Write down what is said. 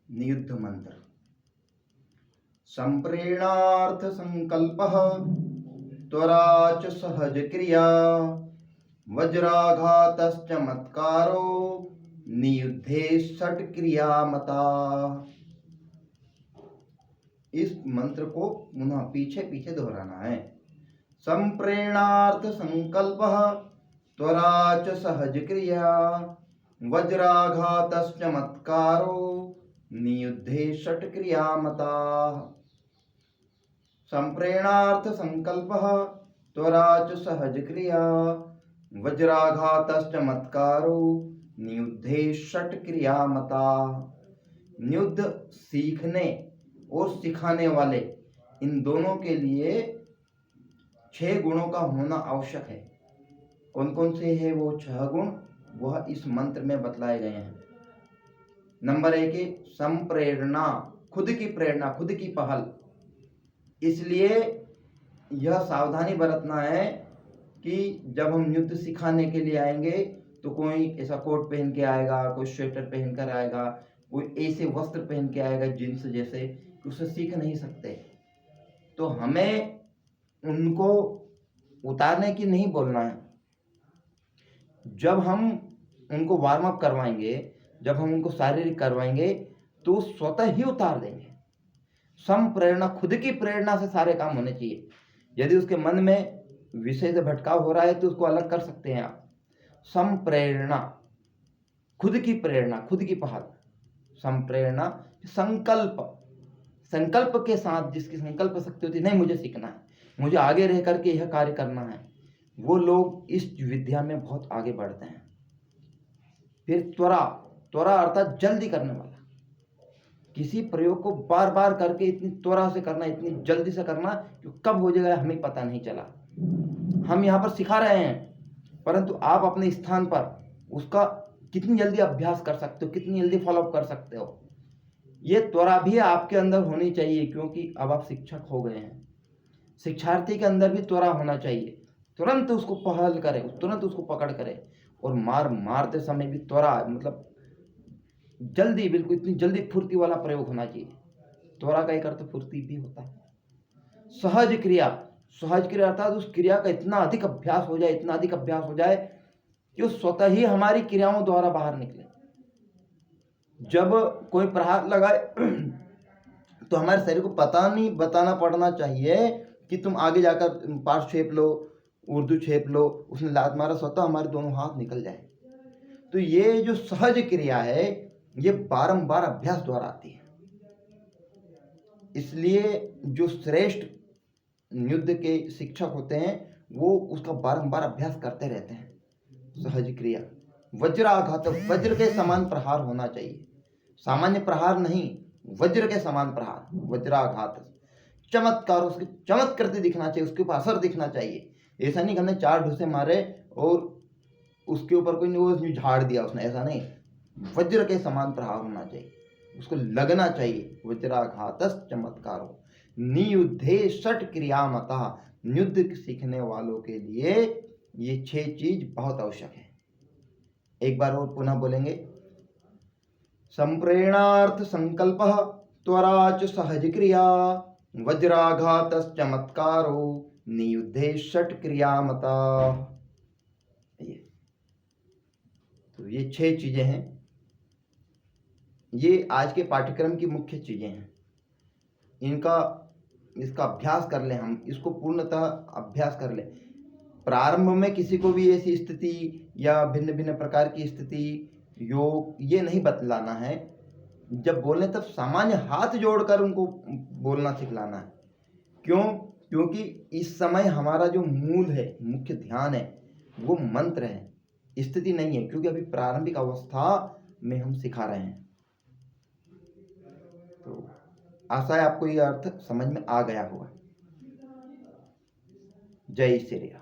नियुद्ध मंत्र। संप्रेणार्थ संकल्पः त्वरा च सहज क्रिया वज्राघातश्चमत्कारो नियुद्धे षट क्रियामता। इस मंत्र को पुनः पीछे पीछे दोहराना है। संप्रेणार्थ संकल्पः त्वरा च सहज क्रिया वज्राघातश्चमत्कारो नियुद्धे षट क्रियामता। संप्रेणार्थ संकल्पः त्वरा च सहज क्रिया वज्राघातश्चमत्कारो नियुद्धे षट क्रियामता। नियुद्ध सीखने और सिखाने वाले, इन दोनों के लिए 6 गुणों का होना आवश्यक है। कौन कौन से हैं वो 6 गुण, वह इस मंत्र में बतलाए गए हैं। नंबर 1 है संप्रेरणा, खुद की प्रेरणा, खुद की पहल। इसलिए यह सावधानी बरतना है कि जब हम युद्ध सिखाने के लिए आएंगे तो कोई ऐसा कोट पहन के आएगा, कोई स्वेटर पहन कर आएगा, कोई ऐसे वस्त्र पहन के आएगा जींस जैसे, कि उसे सीख नहीं सकते। तो हमें उनको उतारने की नहीं बोलना है। जब हम उनको वार्म अप करवाएंगे, जब हम उनको शारीरिक करवाएंगे तो स्वतः ही उतार देंगे। संप्रेरणा, खुद की प्रेरणा से सारे काम होने चाहिए। यदि उसके मन में विषय से भटकाव हो रहा है तो उसको अलग कर सकते हैं आप। संप्रेरणा, खुद की प्रेरणा, खुद की पहल। संप्रेरणा, संकल्प, संकल्प के साथ जिसकी संकल्प शक्ति होती है, नहीं मुझे सीखना है, मुझे आगे रह करके यह कार्य करना है, वो लोग इस विद्या में बहुत आगे बढ़ते हैं। फिर त्वरा, त्वरा अर्थात जल्दी करने वाला। किसी प्रयोग को बार बार करके इतनी त्वरा से करना, इतनी जल्दी से करना कि कब हो जाएगा हमें पता नहीं चला। हम यहाँ पर सिखा रहे हैं, परंतु आप अपने स्थान पर उसका कितनी जल्दी अभ्यास कर सकते हो, कितनी जल्दी फॉलोअप कर सकते हो, ये त्वरा भी आपके अंदर होनी चाहिए। क्योंकि अब आप शिक्षक हो गए हैं, शिक्षार्थी के अंदर भी त्वरा होना चाहिए। तुरंत उसको पहल करे, तुरंत उसको पकड़ करे, और मारते समय भी त्वरा, मतलब जल्दी, बिल्कुल इतनी जल्दी फुर्ती वाला प्रयोग होना चाहिए। त्वरा का एक अर्थ फुर्ती भी होता है। सहज क्रिया, सहज क्रिया अर्थात उस क्रिया का इतना अधिक अभ्यास हो जाए, इतना अधिक अभ्यास हो जाए कि वो स्वतः ही हमारी क्रियाओं द्वारा बाहर निकले। जब कोई प्रहार लगाए तो हमारे शरीर को पता नहीं बताना पड़ना चाहिए कि तुम आगे जाकर पार्श्व छेप लो, उर्दू छेप लो, उसने लात मारा, स्वतः हमारे दोनों हाथ निकल जाए। तो ये जो सहज क्रिया है, ये बारंबार अभ्यास द्वारा आती है। इसलिए जो श्रेष्ठ युद्ध के शिक्षक होते हैं वो उसका बारंबार अभ्यास करते रहते हैं। सहज क्रिया, वज्राघात, वज्र के समान प्रहार होना चाहिए, सामान्य प्रहार नहीं, वज्र के समान प्रहार, वज्राघात। चमत्कार, उसके चमक करते दिखना चाहिए, उसके ऊपर असर दिखना चाहिए। ऐसा नहीं कि हमने 4 ढूसे मारे और उसके ऊपर कोई वो झाड़ दिया उसने, ऐसा नहीं। वज्र के समान प्रहार होना चाहिए, उसको लगना चाहिए। वज्राघातस् चमत्कारो नियुद्धे षट क्रियामता। युद्ध सीखने वालों के लिए ये 6 चीज बहुत आवश्यक है। एक बार और पुनः बोलेंगे। संप्रेणार्थ संकल्पः त्वरा च सहज क्रिया वज्राघातस् चमत्कारो नियुद्धे षट क्रियामता। तो ये 6 चीजें हैं, ये आज के पाठ्यक्रम की मुख्य चीजें हैं। इसका अभ्यास कर लें, हम इसको पूर्णतः अभ्यास कर लें। प्रारंभ में किसी को भी ऐसी स्थिति या भिन्न भिन्न प्रकार की स्थिति, योग, ये नहीं बतलाना है। जब बोलने तब सामान्य हाथ जोड़कर उनको बोलना सिखलाना है। क्यों? क्योंकि इस समय हमारा जो मूल है, मुख्य ध्यान है, वो मंत्र है, स्थिति नहीं है। क्योंकि अभी प्रारंभिक अवस्था में हम सिखा रहे हैं। तो आशा है आपको यह अर्थ समझ में आ गया होगा। जय श्री राम।